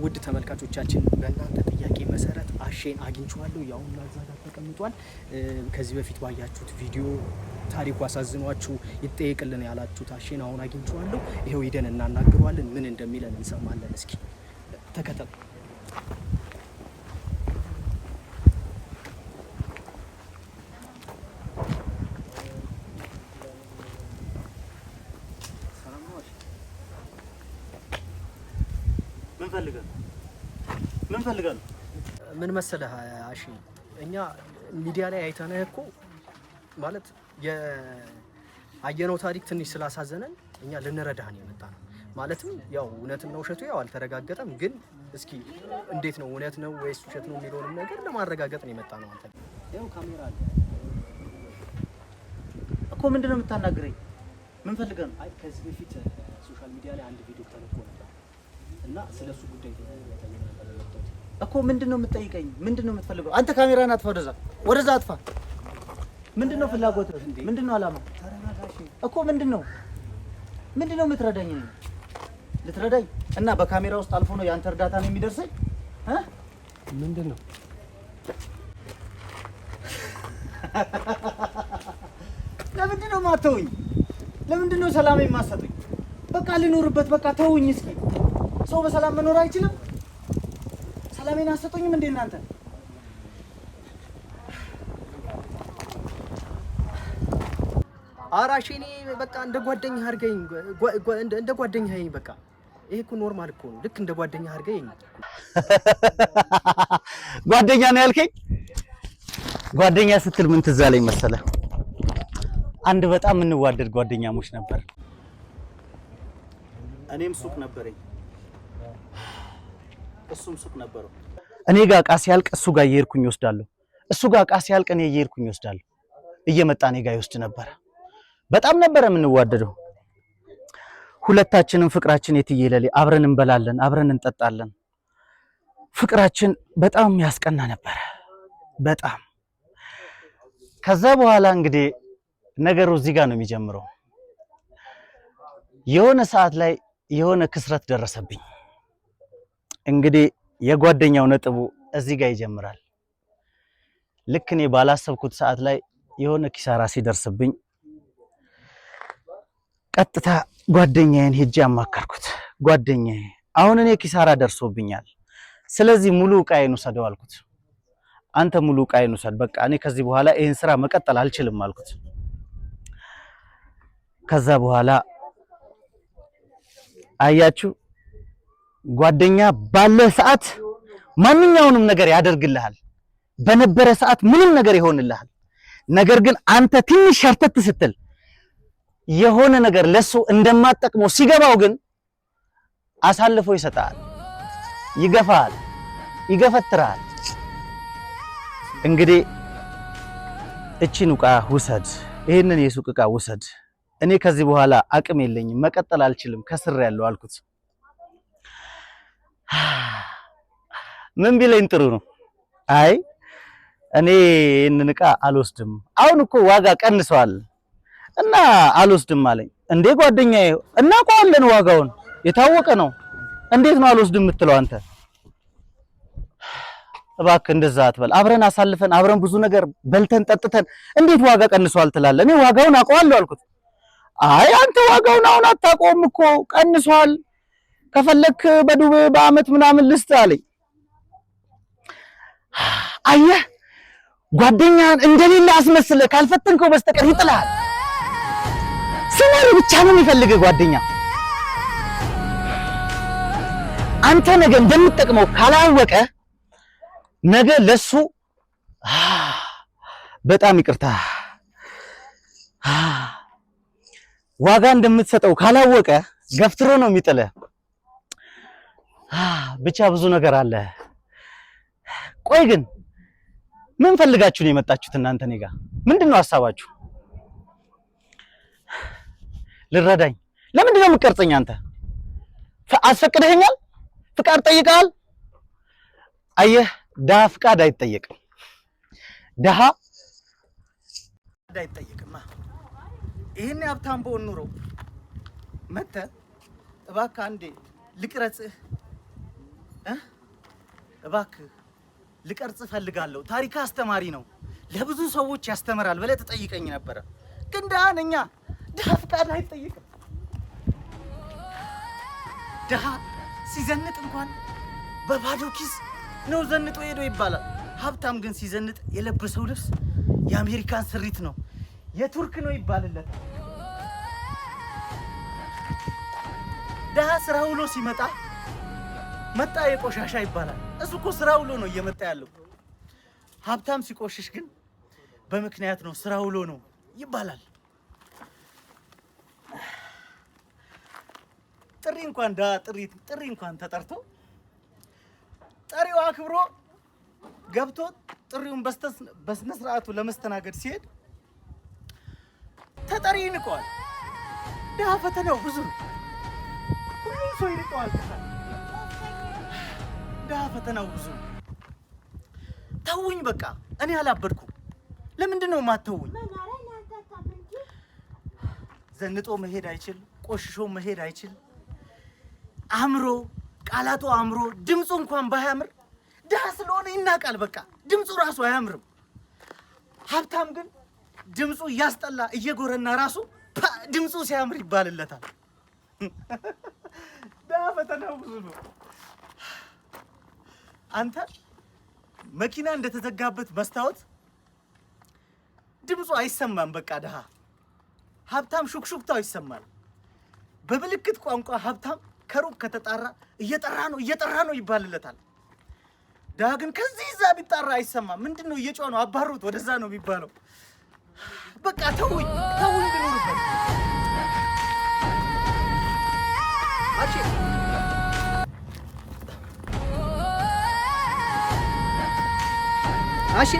ውድ ተመልካቾቻችን በእናንተ ጥያቄ መሰረት አሼን አግኝቼዋለሁ። ያው ማዛጋ ተቀምጧል። ከዚህ በፊት ባያችሁት ቪዲዮ ታሪኩ አሳዝኗችሁ ይጠየቅልን ያላችሁት አሼን አሁን አግኝቼዋለሁ። ይሄው ሄደን እናናግረዋለን። ምን እንደሚለን እንሰማለን። እስኪ ተከተሉ። ምን መሰለህ አሺ፣ እኛ ሚዲያ ላይ አይተነህ እኮ ማለት የአየነው ታሪክ ትንሽ ስላሳዘነን እኛ ልንረዳህ ነው የመጣነው። ማለትም ያው እውነትና ውሸቱ ያው አልተረጋገጠም፣ ግን እስኪ እንዴት ነው እውነት ነው ወይስ ውሸት ነው የሚለውን ነገር ለማረጋገጥ ነው የመጣነው። አንተ ያው ካሜራ አለ እኮ ምንድነው የምታናግረኝ? ምን ፈልገህ ነው? አይ ከዚህ በፊት ሶሻል ሚዲያ ላይ አንድ ቪዲዮ ተለቆ ነበር እና ስለሱ ጉዳይ እኮ ምንድነው የምትጠይቀኝ? ምንድነው የምትፈልገው? አንተ ካሜራን አጥፋ፣ ወደዛ አጥፋ። ምንድነው ፍላጎት? ምንድነው አላማ? እኮ ምንድነው የምትረዳኝ? ልትረዳኝ እና በካሜራ ውስጥ አልፎ ነው ያንተ እርዳታ ነው የሚደርሰኝ? ምንድነው ለምንድነው ማተውኝ? ለምንድነው ሰላም የማሰጡኝ? በቃ ልኖርበት፣ በቃ ተውኝ። እስኪ ሰው በሰላም መኖር አይችልም? ሰላሜን አሰጡኝም እንዴ እናንተ? አራሽኔ በቃ እንደ ጓደኛ አድርገኝ፣ እንደ ጓደኛ ይሄ በቃ ይሄ እኮ ኖርማል እኮ ነው። ልክ እንደ ጓደኛ አድርገኝ። ጓደኛ ነው ያልከኝ? ጓደኛ ስትል ምን ትዝ አለኝ መሰለህ? አንድ በጣም እንዋደድ ጓደኛሞች ነበር። እኔም ሱቅ ነበረኝ፣ እሱም ሱቅ ነበረው። እኔ ጋር ዕቃ ሲያልቅ እሱ ጋር እየሄድኩኝ ወስዳለሁ፣ እሱ ጋር ዕቃ ሲያልቅ እኔ እየሄድኩኝ ወስዳለሁ። እየመጣ እኔ ጋር ይወስድ ነበር። በጣም ነበር የምንዋደደው። ሁለታችንም ፍቅራችን የትየለሌ፣ አብረን እንበላለን፣ አብረን እንጠጣለን። ፍቅራችን በጣም ያስቀና ነበር፣ በጣም። ከዛ በኋላ እንግዲህ ነገሩ እዚህ ጋር ነው የሚጀምረው። የሆነ ሰዓት ላይ የሆነ ክስረት ደረሰብኝ። እንግዲህ የጓደኛው ነጥቡ እዚህ ጋር ይጀምራል። ልክ እኔ ባላሰብኩት ሰዓት ላይ የሆነ ኪሳራ ሲደርስብኝ ቀጥታ ጓደኛዬን ሄጄ አማከርኩት። ጓደኛዬ አሁን እኔ ኪሳራ ደርሶብኛል፣ ስለዚህ ሙሉ ዕቃዬን ውሰደው አልኩት። አንተ ሙሉ ዕቃዬን ውሰድ፣ በቃ እኔ ከዚህ በኋላ ይሄን ስራ መቀጠል አልችልም አልኩት። ከዛ በኋላ አያችሁ ጓደኛ ባለ ሰዓት ማንኛውንም ነገር ያደርግልሃል፣ በነበረ ሰዓት ምንም ነገር ይሆንልሃል። ነገር ግን አንተ ትንሽ ሸርተት ስትል የሆነ ነገር ለሱ እንደማትጠቅመው ሲገባው ግን አሳልፎ ይሰጣል፣ ይገፋል፣ ይገፈትራል። እንግዲህ እቺን ዕቃ ውሰድ፣ ይሄንን የሱቅ ዕቃ ውሰድ፣ እኔ ከዚህ በኋላ አቅም የለኝም፣ መቀጠል አልችልም፣ ከስሬያለሁ አልኩት። ምን ቢለኝ ጥሩ ነው? አይ እኔ ይሄንን ዕቃ አልወስድም፣ አሁን እኮ ዋጋ ቀንሷል እና አልወስድም አለኝ። እንዴ ጓደኛዬ እናውቀዋለን፣ ዋጋውን የታወቀ ነው፣ እንዴት ነው አልወስድም የምትለው አንተ? እባክህ እንደዛ አትበል። አብረን አሳልፈን አብረን ብዙ ነገር በልተን ጠጥተን እንዴት ዋጋ ቀንሷል ትላለህ? እኔ ዋጋውን አውቀዋለሁ አልኩት። አይ አንተ ዋጋውን አሁን አታውቀውም እኮ ቀንሷል፣ ከፈለክ በዱቤ በአመት ምናምን ልስጥ አለኝ። አየህ ጓደኛህን እንደሌለ አስመስለህ ካልፈተንከው በስተቀር ይጥልሃል። ስማር ብቻ ነው የሚፈልግህ ጓደኛ። አንተ ነገ እንደምትጠቅመው ካላወቀ ነገ ለሱ በጣም ይቅርታ ዋጋ እንደምትሰጠው ካላወቀ ገፍትሮ ነው የሚጥልህ። ብቻ ብዙ ነገር አለ። ቆይ ግን ምን ፈልጋችሁ ነው የመጣችሁት እናንተ እኔ ጋር? ምንድነው ሐሳባችሁ? ልረዳኝ? ለምንድን ነው የምትቀርጸኝ አንተ? አስፈቅደኸኛል? ፍቃድ ጠይቀሃል? አየህ ደሃ ፍቃድ አይጠየቅም። ደሃ አይጠየቅም። ይሄን ሀብታም በሆን ኑሮ መተህ እባክህ አንዴ ልቅረጽህ እባክህ ልቀርጽ እፈልጋለሁ። ታሪክ አስተማሪ ነው፣ ለብዙ ሰዎች ያስተምራል ብለህ ትጠይቀኝ ነበረ። ግን ድሃ ነኝ። ድሃ ፍቃድ አይጠይቅም። ድሃ ሲዘንጥ እንኳን በባዶ ኪስ ነው ዘንጦ ሄዶ ይባላል። ሀብታም ግን ሲዘንጥ የለበሰው ልብስ የአሜሪካን ስሪት ነው፣ የቱርክ ነው ይባልለት። ድሃ ስራ ውሎ ሲመጣ መጣ የቆሻሻ ይባላል። እሱ እኮ ስራ ውሎ ነው እየመጣ ያለው። ሀብታም ሲቆሽሽ ግን በምክንያት ነው፣ ስራ ውሎ ነው ይባላል። ጥሪ እንኳን ድሃ ጥሪ እንኳን ተጠርቶ ጠሪው አክብሮ ገብቶ ጥሪውን በስነ ስርዓቱ ለመስተናገድ ሲሄድ ተጠሪ ይንቀዋል። ድሃ ፈተናው ብዙ ነው፣ ሁሉም ሰው ይንቀዋል። ድሃ ፈተናው ብዙ ነው። ተውኝ በቃ፣ እኔ አላበድኩም። ለምንድን ነው የማትተውኝ? ዘንጦ መሄድ አይችል፣ ቆሽሾ መሄድ አይችል፣ አምሮ ቃላቱ አምሮ ድምፁ እንኳን ባያምር ድሃ ስለሆነ ይናቃል። በቃ ድምፁ ራሱ አያምርም። ሀብታም ግን ድምፁ እያስጠላ እየጎረና ራሱ ድምፁ ሲያምር ይባልለታል። ድሃ ፈተናው ብዙ ነው። አንተ መኪና እንደተዘጋበት መስታወት ድምፁ አይሰማም። በቃ ድሃ። ሀብታም ሹክሹክታው ይሰማል። በምልክት ቋንቋ ሀብታም ከሩቅ ከተጣራ እየጠራ ነው ይባልለታል። ድሃ ግን ከዚህ እዛ ቢጣራ አይሰማም። ምንድን ነው እየጮኸ ነው? አባሩት፣ ወደዛ ነው የሚባለው። በቃ ተውኝ ብኖርበት። አሺ